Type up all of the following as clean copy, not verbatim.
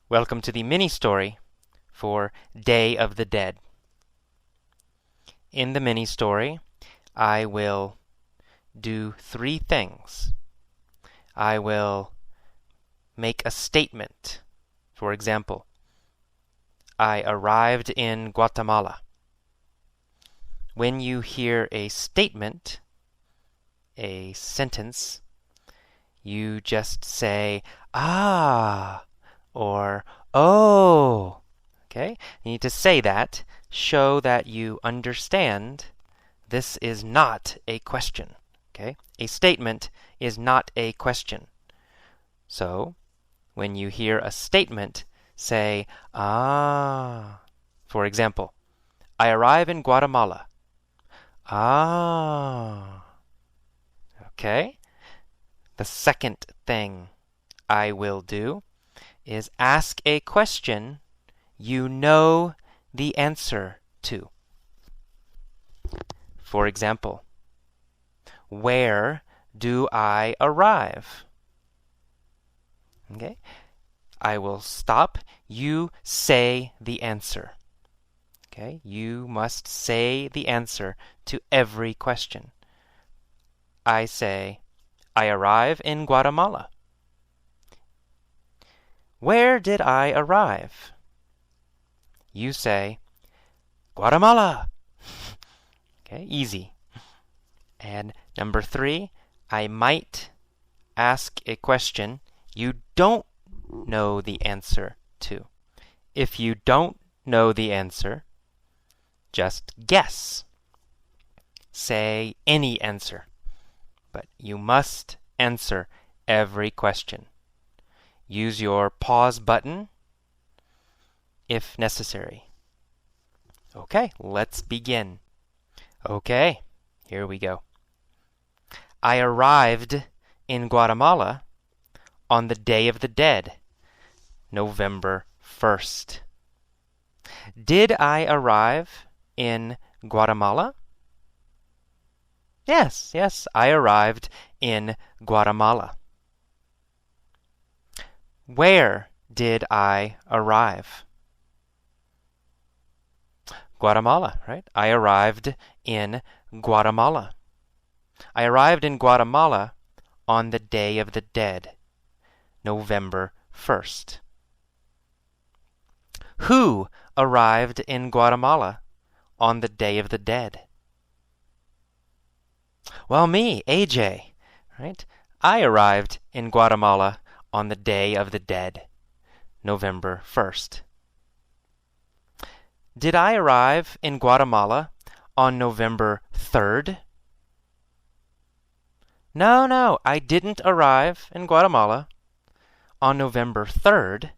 Welcome to the mini story for Day of the Dead. In the mini story, I will do three things. I will make a statement. For example, I arrived in Guatemala. When you hear a statement, a sentence, you just say, ah, or oh. Okay? You need to say that, show that you understand this is not a question. Okay? A statement is not a question. So, when you hear a statement, say, ah. For example, I arrive in Guatemala. Ah. Okay? The second thing I will do is ask a question you know the answer to. For example, where do I arrive? Okay? I will stop. You say the answer. Okay? You must say the answer to every question. I say, I arrive in Guatemala. Where did I arrive? You say, Guatemala. Okay, easy. And number 3, I might ask a question you don't know the answer to. If you don't know the answer, just guess. Say any answer. But you must answer every question. Use your pause button if necessary. Okay, let's begin. Okay, here we go. I arrived in Guatemala on the Day of the Dead, November 1st. Did I arrive in Guatemala? Yes, I arrived in Guatemala. Where did I arrive? Guatemala, right? I arrived in Guatemala. I arrived in Guatemala on the Day of the Dead, November 1st. Who arrived in Guatemala on the Day of the Dead? Well, me, AJ, right? I arrived in Guatemala on the Day of the Dead, November 1st. Did I arrive in Guatemala on November 3rd? No, I didn't arrive in Guatemala on November 3rd.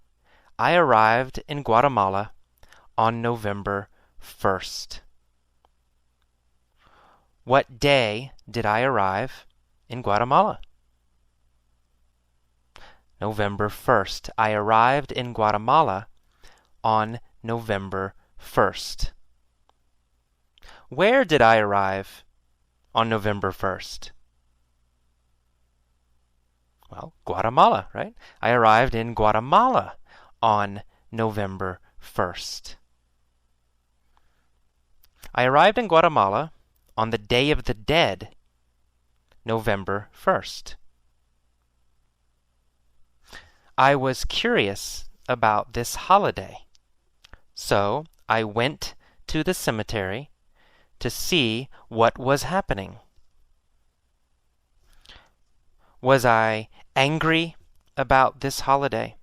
I arrived in Guatemala on November 1st. What day did I arrive in Guatemala? November 1st. I arrived in Guatemala on November 1st. Where did I arrive on November 1st? Well, Guatemala, right? I arrived in Guatemala on November 1st. I arrived in Guatemala on the Day of the Dead, November 1st. I was curious about this holiday, so I went to the cemetery to see what was happening. Was I angry about this holiday?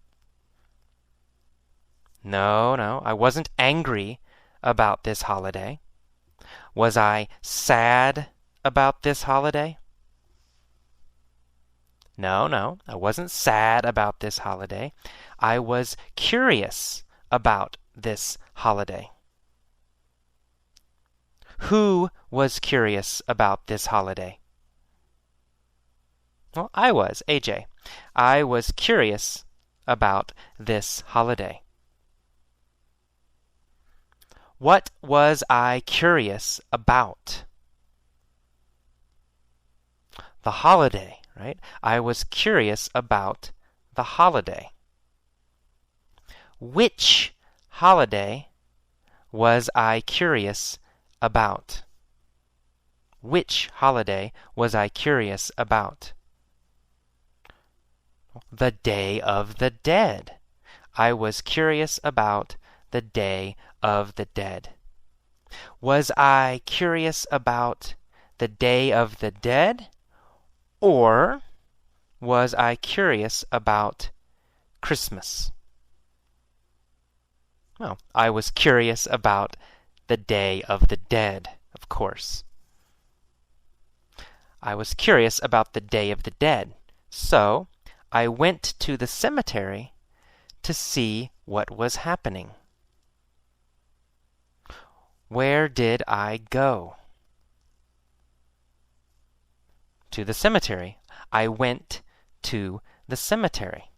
No, I wasn't angry about this holiday. Was I sad about this holiday? No, I wasn't sad about this holiday. I was curious about this holiday. Who was curious about this holiday? Well, I was, AJ. I was curious about this holiday. What was I curious about? The holiday, right? I was curious about the holiday. Which holiday was I curious about? Which holiday was I curious about? The Day of the Dead. I was curious about the Day of the Dead. Was I curious about the Day of the Dead, or was I curious about Christmas? Well, I was curious about the Day of the Dead, of course. I was curious about the Day of the Dead, so I went to the cemetery to see what was happening. Where did I go? To the cemetery. I went to the cemetery.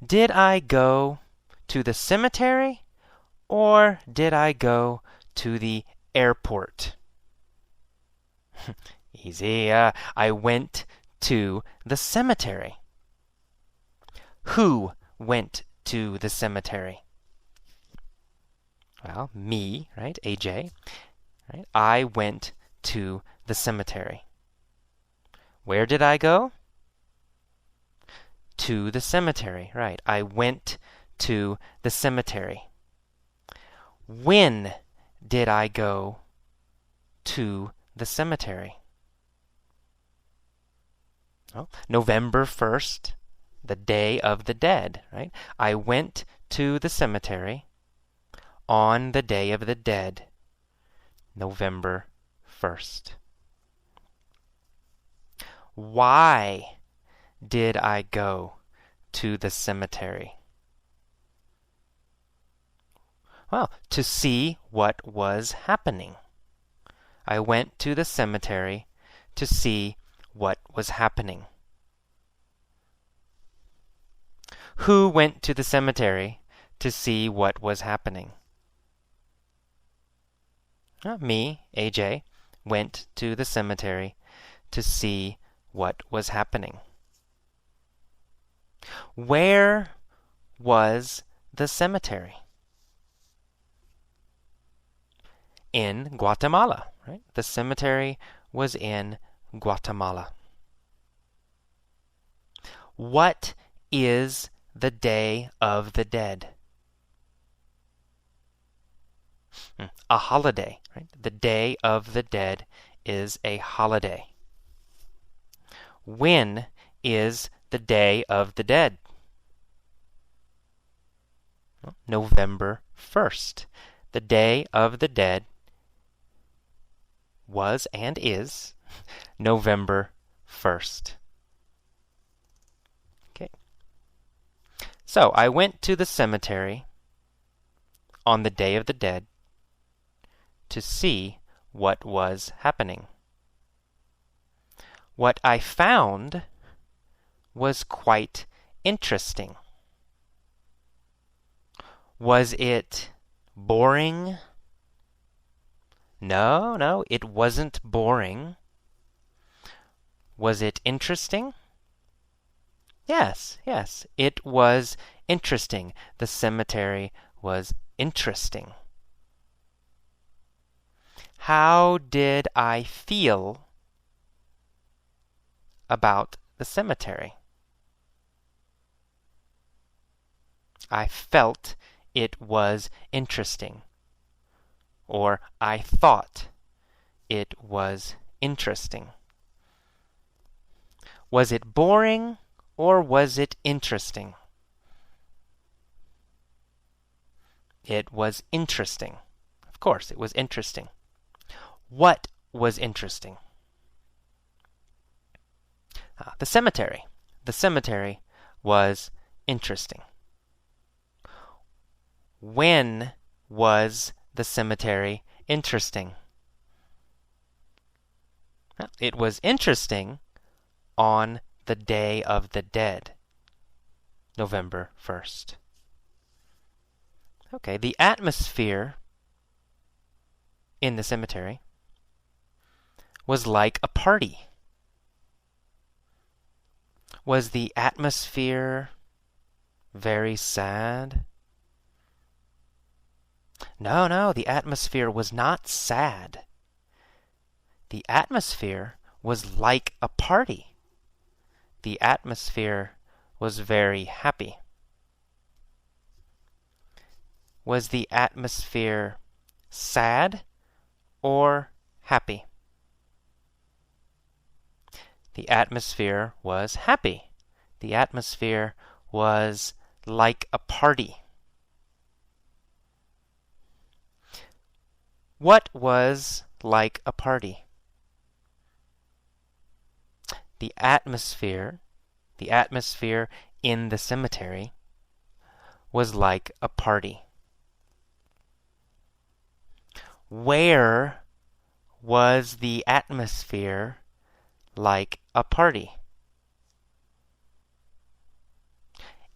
Did I go to the cemetery, or did I go to the airport? Easy. I went to the cemetery. Who went to the cemetery? Well, me, right? AJ. Right? I went to the cemetery. Where did I go? To the cemetery, right. I went to the cemetery. When did I go to the cemetery? Well, November 1st, the Day of the Dead, right? I went to the cemetery on the Day of the Dead, November 1st. Why did I go to the cemetery? Well, to see what was happening. I went to the cemetery to see what was happening. Who went to the cemetery to see what was happening? Me, AJ, went to the cemetery to see what was happening. Where was the cemetery? In Guatemala, right? The cemetery was in Guatemala. What is the Day of the Dead? A holiday, right? The Day of the Dead is a holiday. When is the Day of the Dead? November 1st. The Day of the Dead was and is November 1st. Okay. So I went to the cemetery on the Day of the Dead to see what was happening. What I found was quite interesting. Was it boring? No, it wasn't boring. Was it interesting? Yes, it was interesting. The cemetery was interesting. How did I feel about the cemetery? I felt it was interesting. Or I thought it was interesting. Was it boring or was it interesting? It was interesting. Of course, it was interesting. What was interesting? The cemetery. The cemetery was interesting. When was the cemetery interesting? It was interesting on the Day of the Dead, November 1st. Okay, the atmosphere in the cemetery was like a party. Was the atmosphere very sad? No, no, the atmosphere was not sad. The atmosphere was like a party. The atmosphere was very happy. Was the atmosphere sad or happy? The atmosphere was happy. The atmosphere was like a party. What was like a party? The atmosphere in the cemetery was like a party. Where was the atmosphere like a party?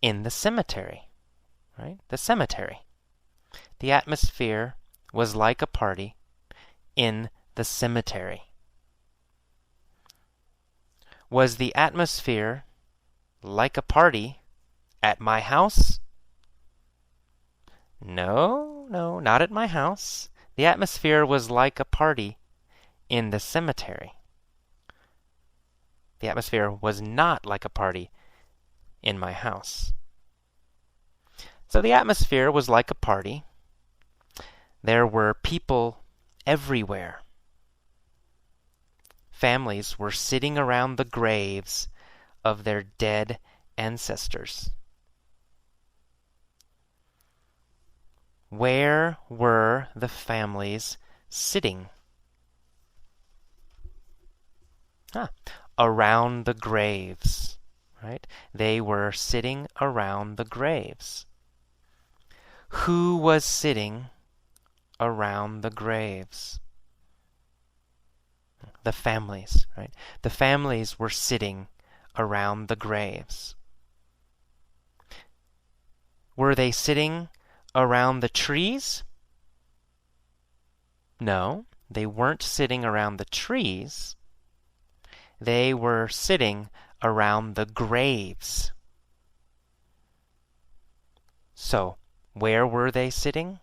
In the cemetery, right? The cemetery. The atmosphere was like a party in the cemetery. Was the atmosphere like a party at my house? No, no, not at my house. The atmosphere was like a party in the cemetery. The atmosphere was not like a party in my house. So the atmosphere was like a party. There were people everywhere. Families were sitting around the graves of their dead ancestors. Where were the families sitting? Around the graves, right? They were sitting around the graves. Who was sitting around the graves? The families, right? The families were sitting around the graves. Were they sitting around the trees? No, they weren't sitting around the trees. They were sitting around the graves. So, where were they sitting?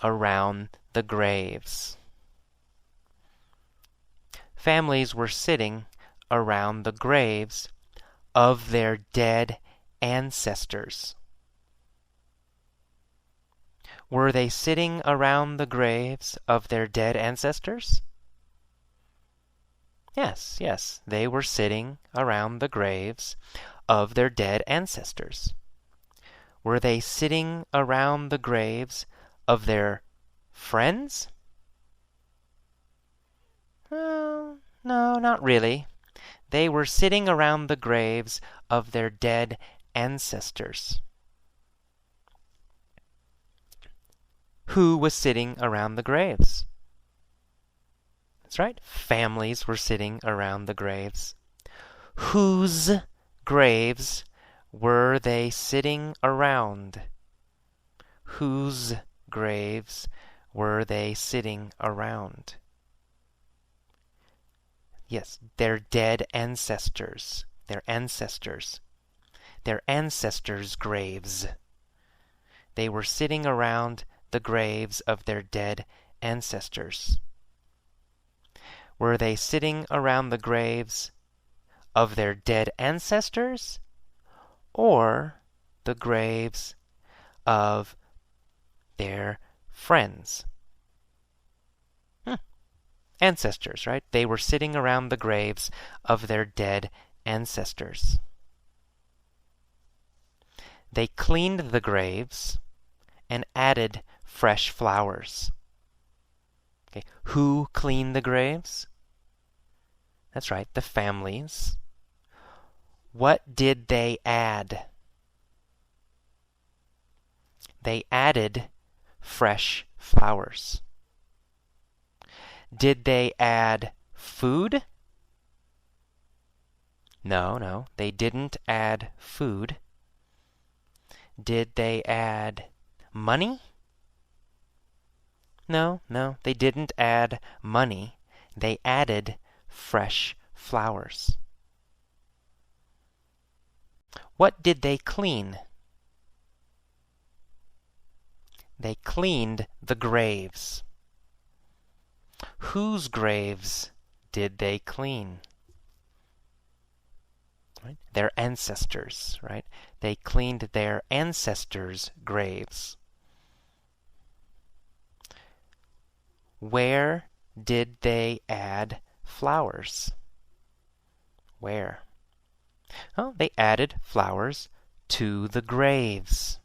Around the graves. Families were sitting around the graves of their dead ancestors. Were they sitting around the graves of their dead ancestors? Yes, yes, they were sitting around the graves of their dead ancestors. Were they sitting around the graves of their friends? No, not really. They were sitting around the graves of their dead ancestors. Who was sitting around the graves? That's right, families were sitting around the graves. Whose graves were they sitting around? Whose graves were they sitting around? Yes, their dead ancestors. Their ancestors. Their ancestors' graves. They were sitting around the graves of their dead ancestors. Were they sitting around the graves of their dead ancestors or the graves of their friends? Ancestors, right? They were sitting around the graves of their dead ancestors. They cleaned the graves and added fresh flowers. Okay, who cleaned the graves? That's right, the families. What did they add? They added fresh flowers. Did they add food? No, they didn't add food. Did they add money? No, they didn't add money. They added fresh flowers. What did they clean? They cleaned the graves. Whose graves did they clean? Right? Their ancestors, right? They cleaned their ancestors' graves. Where did they add flowers? Where? Oh, they added flowers to the graves.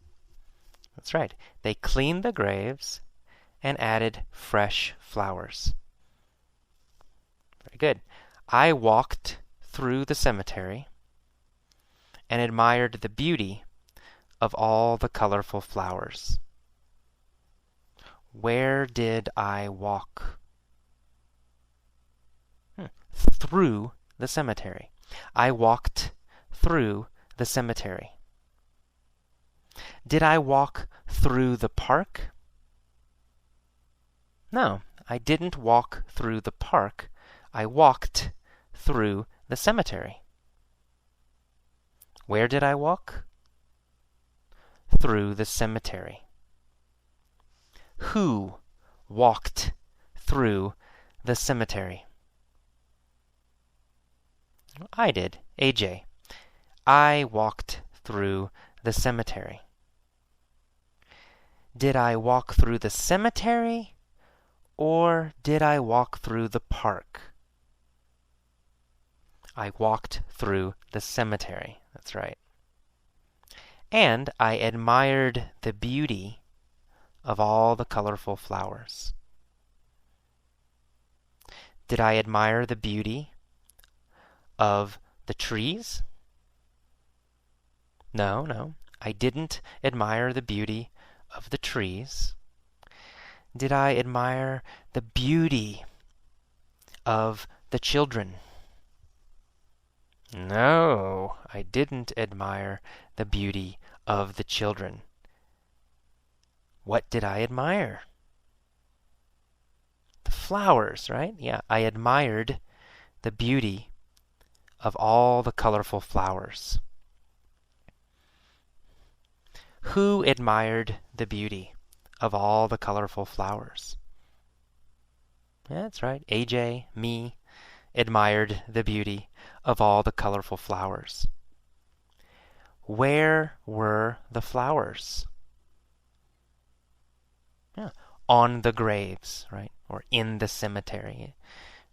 That's right. They cleaned the graves and added fresh flowers. Very good. I walked through the cemetery and admired the beauty of all the colorful flowers. Where did I walk? Through the cemetery. I walked through the cemetery. Did I walk through the park? No, I didn't walk through the park. I walked through the cemetery. Where did I walk? Through the cemetery. Who walked through the cemetery? I did, AJ. I walked through the cemetery. Did I walk through the cemetery, or did I walk through the park? I walked through the cemetery. That's right. And I admired the beauty of all the colorful flowers. Did I admire the beauty of the trees? No, I didn't admire the beauty of the trees. Did I admire the beauty of the children? No, I didn't admire the beauty of the children. What did I admire? The flowers, right? Yeah, I admired the beauty of all the colorful flowers. Who admired the beauty of all the colorful flowers? Yeah, that's right. AJ, me, admired the beauty of all the colorful flowers. Where were the flowers? Yeah, on the graves, right? Or in the cemetery,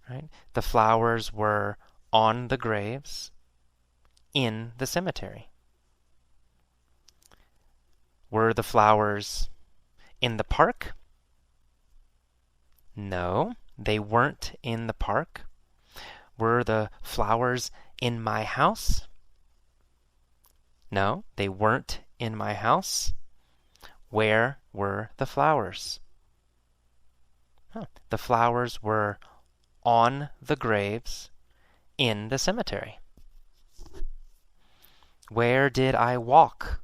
right? The flowers were on the graves in the cemetery. Were the flowers in the park? No, they weren't in the park. Were the flowers in my house? No, they weren't in my house. Where were the flowers? The flowers were on the graves in the cemetery. Where did I walk?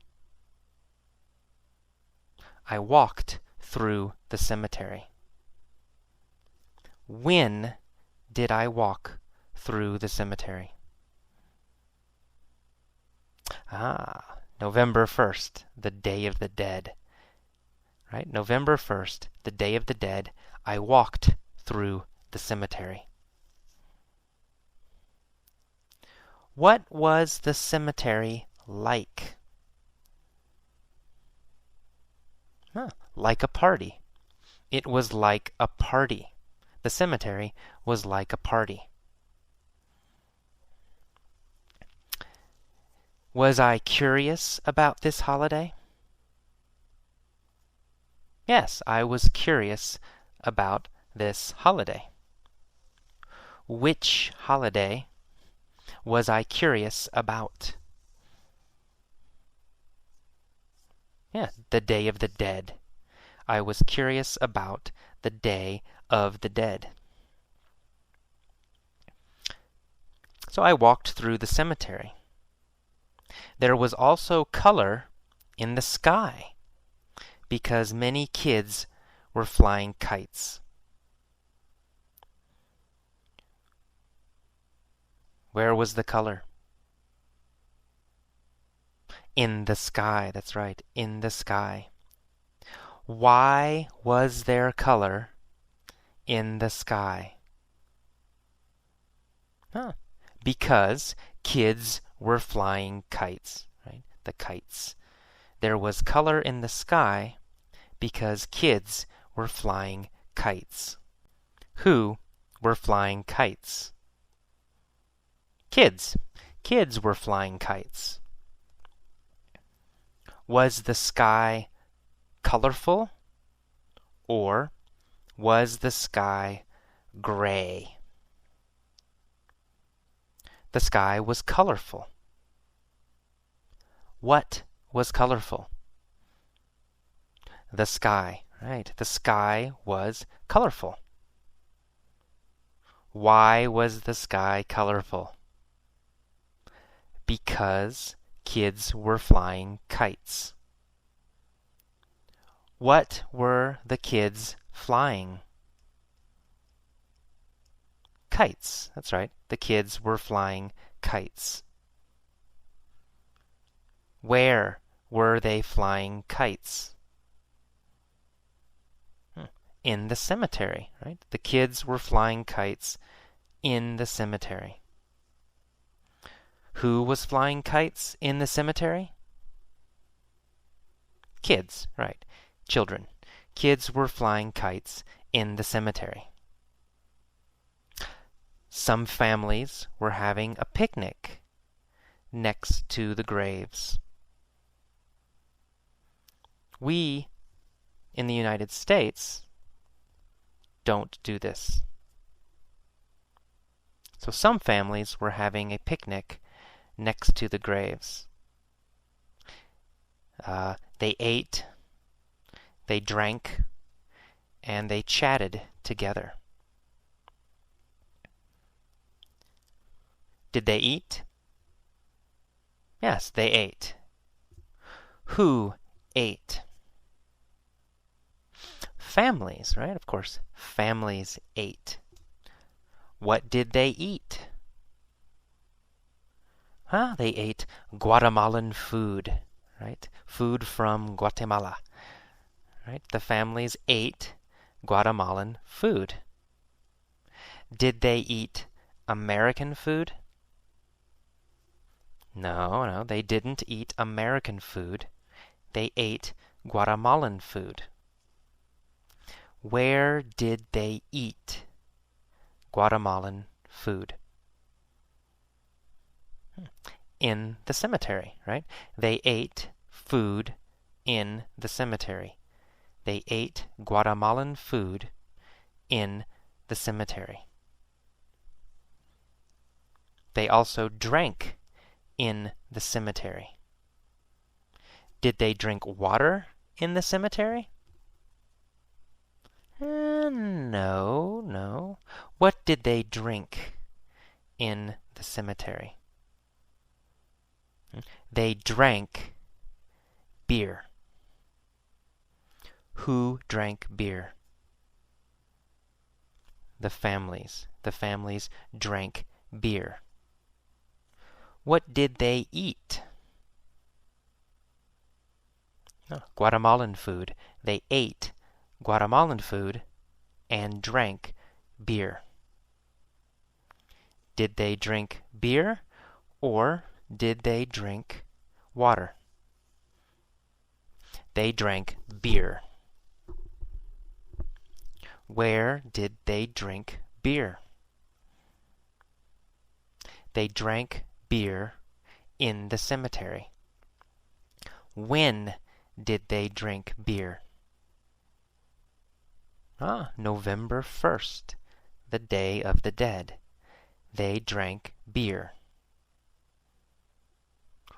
I walked through the cemetery. When did I walk through the cemetery? November 1st, the Day of the Dead. Right? November 1st, the Day of the Dead, I walked through the cemetery. What was the cemetery like? Like a party. It was like a party. The cemetery was like a party. Was I curious about this holiday? Yes, I was curious about this holiday. Which holiday was I curious about? Yeah, the Day of the Dead. I was curious about the Day of the Dead. So I walked through the cemetery. There was also color in the sky because many kids were flying kites. Where was the color? In the sky, that's right, in the sky. Why was there color in the sky? Huh. Because kids were flying kites, right? The kites. There was color in the sky because kids were flying kites. Who were flying kites? Kids. Kids were flying kites. Was the sky colorful, or was the sky gray? The sky was colorful. What was colorful? The sky, right? The sky was colorful. Why was the sky colorful? Because kids were flying kites. What were the kids flying? Kites. That's right. The kids were flying kites. Where were they flying kites? In the cemetery, right? The kids were flying kites in the cemetery. Who was flying kites in the cemetery? Kids, right. Children. Kids were flying kites in the cemetery. Some families were having a picnic next to the graves. We, in the United States, don't do this. So some families were having a picnic next to the graves. They ate, they drank, and they chatted together. Did they eat? Yes, they ate. Who ate? Families, right? Of course, families ate. What did they eat? They ate Guatemalan food, right? Food from Guatemala, right? The families ate Guatemalan food. Did they eat American food? No, they didn't eat American food. They ate Guatemalan food. Where did they eat Guatemalan food? In the cemetery, right? They ate food in the cemetery. They ate Guatemalan food in the cemetery. They also drank in the cemetery. Did they drink water in the cemetery? No. What did they drink in the cemetery? They drank beer. Who drank beer? The families. The families drank beer. What did they eat? Guatemalan food. They ate Guatemalan food and drank beer. Did they drink beer or did they drink water? They drank beer. Where did they drink beer? They drank beer in the cemetery. When did they drink beer? November 1st, the Day of the Dead. They drank beer.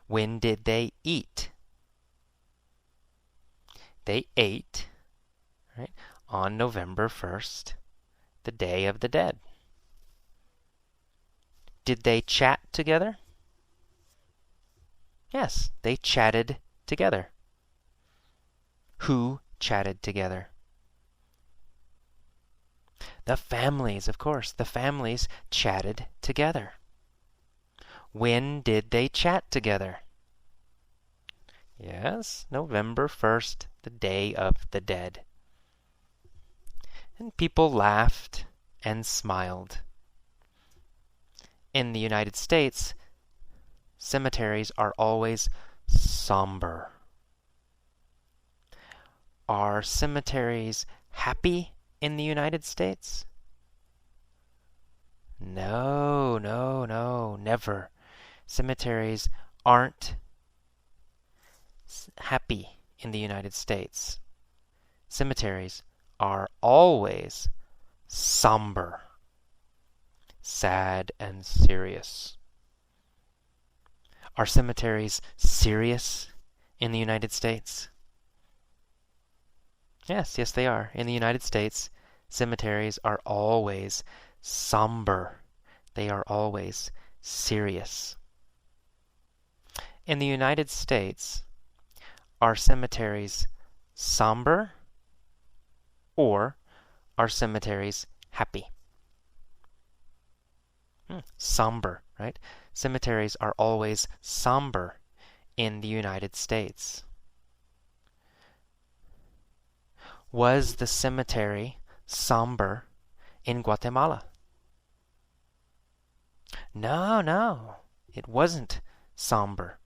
When did they eat? They ate, right, on November 1st, the Day of the Dead. Did they chat together? Yes, they chatted together. Who chatted together? The families, of course. The families chatted together. When did they chat together? Yes, November 1st, the Day of the Dead. And people laughed and smiled. In the United States, cemeteries are always somber. Are cemeteries happy in the United States? No, no, no, never. Cemeteries aren't happy in the United States. Cemeteries are always somber, sad, and serious. Are cemeteries serious in the United States? Yes, yes, they are. In the United States, cemeteries are always somber. They are always serious. In the United States, are cemeteries somber or are cemeteries happy? Somber, right? Cemeteries are always somber in the United States. Was the cemetery somber in Guatemala? No, no, it wasn't somber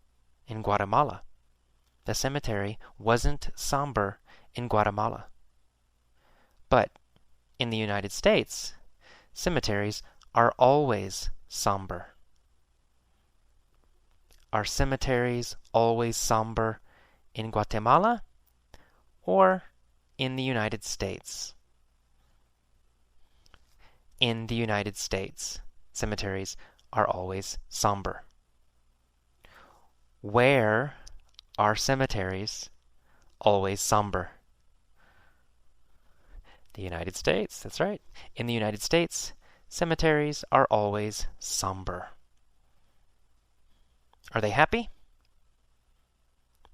in Guatemala. The cemetery wasn't somber in Guatemala. But in the United States, cemeteries are always somber. Are cemeteries always somber in Guatemala or in the United States? In the United States, cemeteries are always somber. Where are cemeteries always somber? The United States, that's right. In the United States, cemeteries are always somber. Are they happy?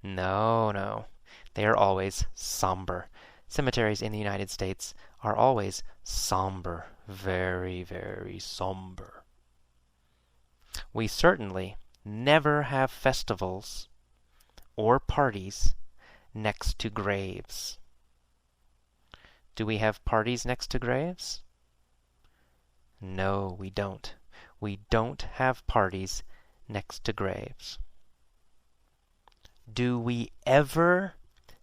No, no. They are always somber. Cemeteries in the United States are always somber. Very, very somber. We certainly never have festivals or parties next to graves. Do we have parties next to graves? No, we don't. We don't have parties next to graves. Do we ever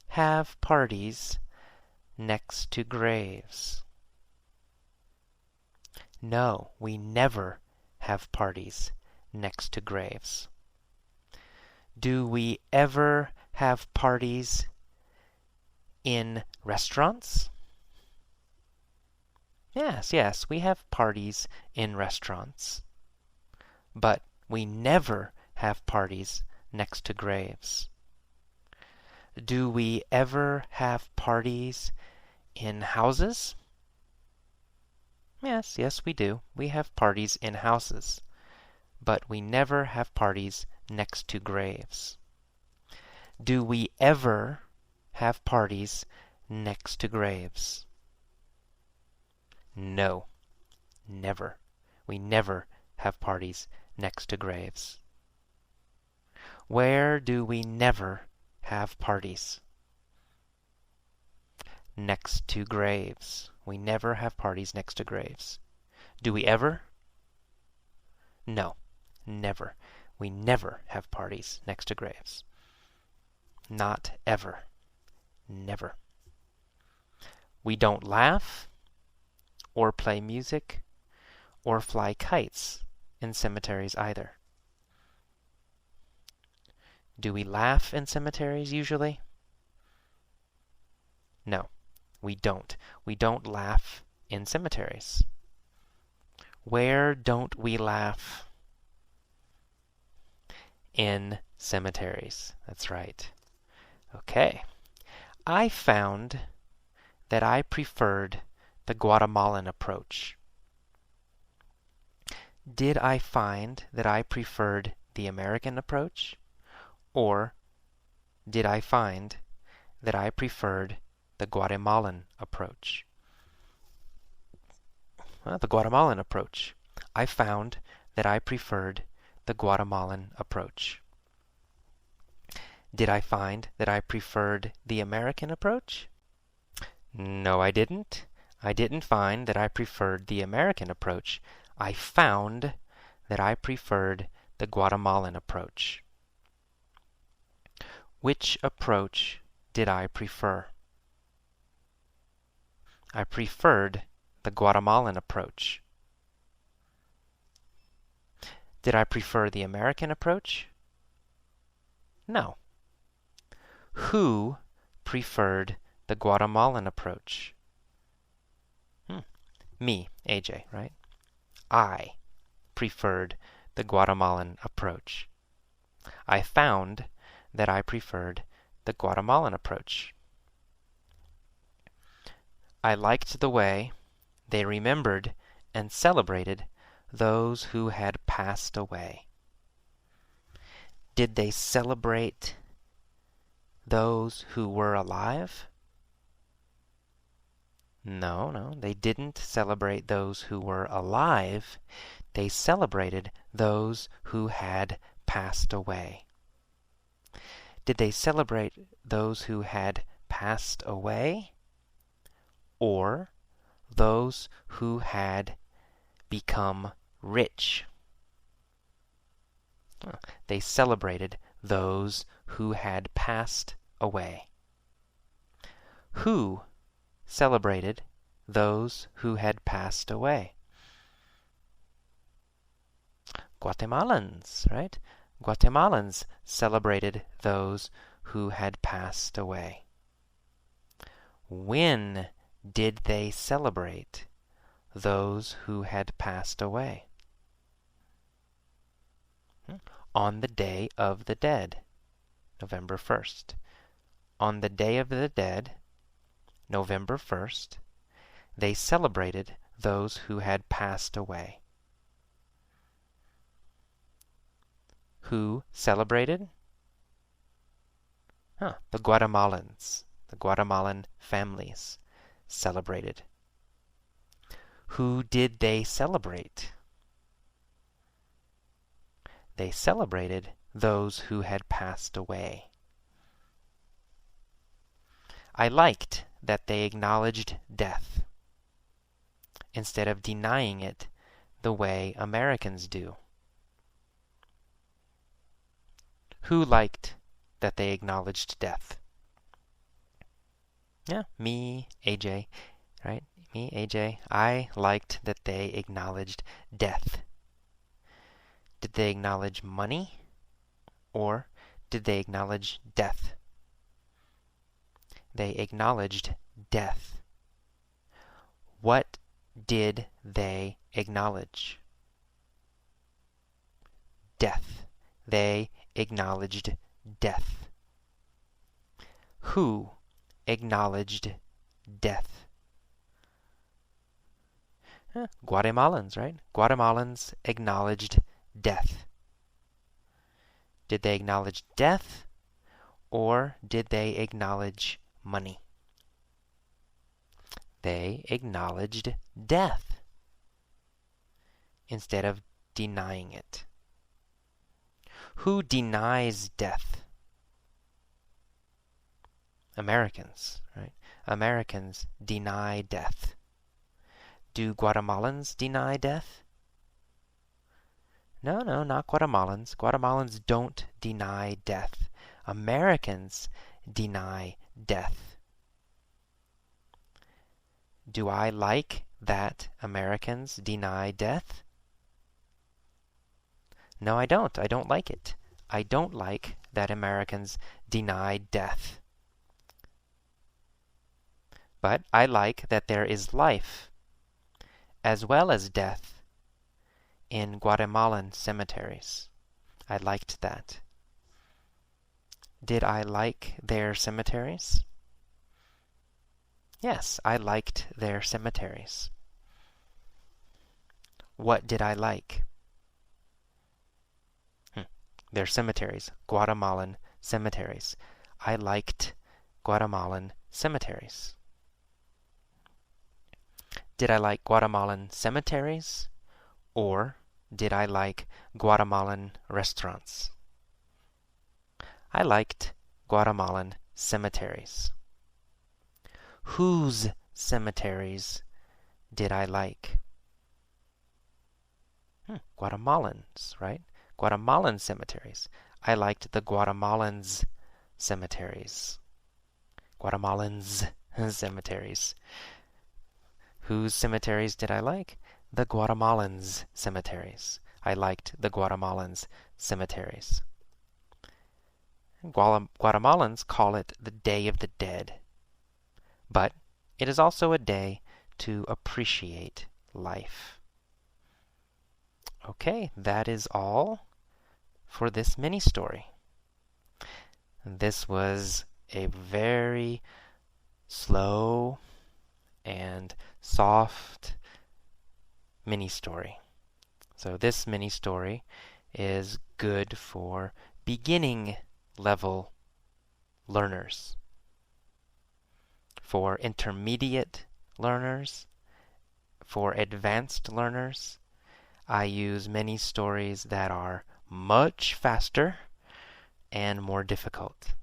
have parties next to graves? No, we never have parties next to graves. Do we ever have parties in restaurants? Yes, yes, we have parties in restaurants. But we never have parties next to graves. Do we ever have parties in houses? Yes, yes, we do. We have parties in houses. But we never have parties next to graves. Do we ever have parties next to graves? No, never. We never have parties next to graves. Where do we never have parties? Next to graves. We never have parties next to graves. Do we ever? No, never. We never have parties next to graves. Not ever. Never. We don't laugh or play music or fly kites in cemeteries either. Do we laugh in cemeteries usually? No, we don't. We don't laugh in cemeteries. Where don't we laugh? In cemeteries. That's right. Okay. I found that I preferred the Guatemalan approach. Did I find that I preferred the American approach? Or did I find that I preferred the Guatemalan approach? Well, the Guatemalan approach. I found that I preferred the Guatemalan approach. Did I find that I preferred the American approach? No, I didn't. I didn't find that I preferred the American approach. I found that I preferred the Guatemalan approach. Which approach did I prefer? I preferred the Guatemalan approach. Did I prefer the American approach? No. Who preferred the Guatemalan approach? Me, AJ, right? I preferred the Guatemalan approach. I found that I preferred the Guatemalan approach. I liked the way they remembered and celebrated those who had passed away. Did they celebrate those who were alive? No, they didn't celebrate those who were alive. They celebrated those who had passed away. Did they celebrate those who had passed away? Or those who had become rich? They celebrated those who had passed away. Who celebrated those who had passed away? Guatemalans, right? Guatemalans celebrated those who had passed away. When did they celebrate those who had passed away? On the Day of the Dead, November 1st. On the Day of the Dead, November 1st, they celebrated those who had passed away. Who celebrated? The Guatemalans, the Guatemalan families celebrated. Who did they celebrate? They celebrated those who had passed away. I liked that they acknowledged death instead of denying it the way Americans do. Who liked that they acknowledged death? Yeah, me, AJ, right? Me, AJ. I liked that they acknowledged death. Did they acknowledge money? Or did they acknowledge death? They acknowledged death. What did they acknowledge? Death. They acknowledged death. Who acknowledged death? Guatemalans, right? Guatemalans acknowledged death. Did they acknowledge death, or did they acknowledge money? They acknowledged death instead of denying it. Who denies death? Americans, right? Americans deny death. Do Guatemalans deny death? No, not Guatemalans. Guatemalans don't deny death. Americans deny death. Do I like that Americans deny death? No, I don't. I don't like it. I don't like that Americans deny death. But I like that there is life as well as death in Guatemalan cemeteries. I liked that. Did I like their cemeteries? Yes, I liked their cemeteries. What did I like? Their cemeteries, Guatemalan cemeteries. I liked Guatemalan cemeteries. Did I like Guatemalan cemeteries, or did I like Guatemalan restaurants? I liked Guatemalan cemeteries. Whose cemeteries did I like? Guatemalans, right? Guatemalan cemeteries. I liked the Guatemalans' cemeteries. Guatemalans' cemeteries. Whose cemeteries did I like? The Guatemalans' cemeteries. I liked the Guatemalans' cemeteries. Guatemalans call it the Day of the Dead, but it is also a day to appreciate life. Okay, that is all for this mini story. This was a very slow and soft mini story. So this mini story is good for beginning level learners. For intermediate learners, for advanced learners, I use many stories that are much faster and more difficult.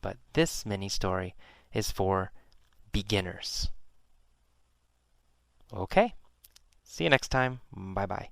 But this mini story is for beginners. Okay, see you next time. Bye-bye.